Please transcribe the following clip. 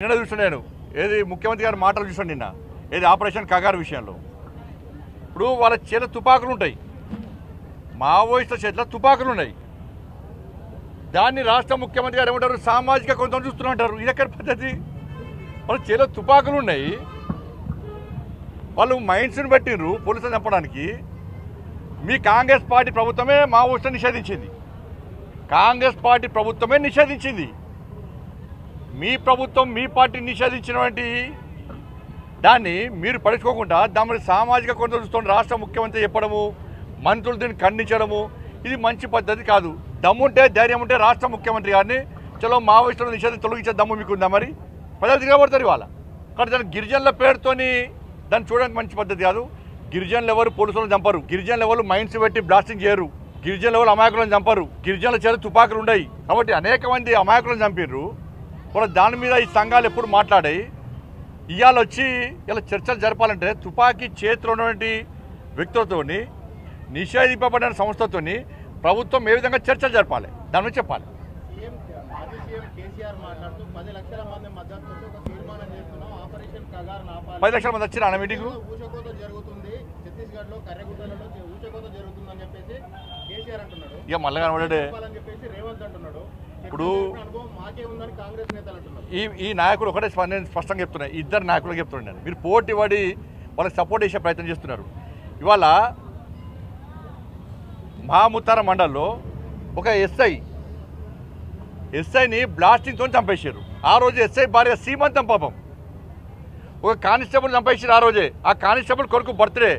నిన్న చూసాను నేను ఏది ముఖ్యమంత్రి గారి మాటలు చూసాను నిన్న ఏది ఆపరేషన్ కగారు విషయంలో. ఇప్పుడు వాళ్ళ చేత తుపాకులు ఉంటాయి, మావోయిస్టుల చేతిలో తుపాకులు ఉన్నాయి. దాన్ని రాష్ట్ర ముఖ్యమంత్రి గారు ఏమంటారు, సామాజిక కొంత చూస్తున్నట్టారు. ఇది ఎక్కడ పద్ధతి? వాళ్ళ చేతిలో తుపాకులు ఉన్నాయి, వాళ్ళు మైండ్స్ని పెట్టినరు పోలీసులు చంపడానికి. మీ కాంగ్రెస్ పార్టీ ప్రభుత్వమే మావోయిస్టులను నిషేధించింది, కాంగ్రెస్ పార్టీ ప్రభుత్వమే నిషేధించింది. మీ ప్రభుత్వం మీ పార్టీ నిషేధించినటువంటి దాన్ని మీరు పడుచుకోకుండా దాని సామాజిక కొంత చూస్తున్న రాష్ట్ర ముఖ్యమంత్రి చెప్పడము, మంత్రులు దీన్ని ఖండించడము, ఇది మంచి పద్ధతి కాదు. దమ్ముంటే ధైర్యం ఉంటే రాష్ట్ర ముఖ్యమంత్రి గారిని చలో మావోయిస్టులను నిషేధం తొలగించే దమ్ము మీకు ఉందా? మరి ప్రజలు తిరగబడతారు ఇవాళ. కానీ దాని గిరిజనుల పేరుతోని దాన్ని చూడడానికి మంచి పద్ధతి కాదు. గిరిజనులు ఎవరు పోలీసులను చంపరు, గిరిజనులు ఎవరు మైండ్స్ పెట్టి బ్లాస్టింగ్ చేయరు, గిరిజనులు ఎవరు అమాయకులను చంపరు, గిరిజనుల చేత తుపాకులు ఉన్నాయి. కాబట్టి అనేక మంది అమాయకులను చంపారు. కూడా దాని మీద ఈ సంఘాలు ఎప్పుడు మాట్లాడాయి. ఇవాళ వచ్చి ఇలా చర్చలు జరపాలంటే తుపాకీ చేతిలో ఉన్నటువంటి వ్యక్తులతో నిషేధింపబడిన సంస్థతో ప్రభుత్వం ఏ విధంగా చర్చలు జరపాలి దాని గురించి చెప్పాలి. 10 లక్షల మంది వచ్చిన మీటింగ్ ఇక మళ్ళీ కనబడే. ఇప్పుడు ఈ నాయకుడు ఒకటే నేను స్పష్టంగా చెప్తున్నాను, ఇద్దరు నాయకులకు చెప్తున్నాను నేను, మీరు పోటీ పడి వాళ్ళకి సపోర్ట్ చేసే ప్రయత్నం చేస్తున్నారు. ఇవాళ మహాముత్తార మండల్లో ఒక ఎస్ఐని బ్లాస్టింగ్తో చంపేశారు. ఆ రోజు ఎస్ఐ భార్య సీమంతం పాపం ఒక కానిస్టేబుల్ చంపేసారు. ఆ రోజే ఆ కానిస్టేబుల్ కొడుకు బర్త్డే.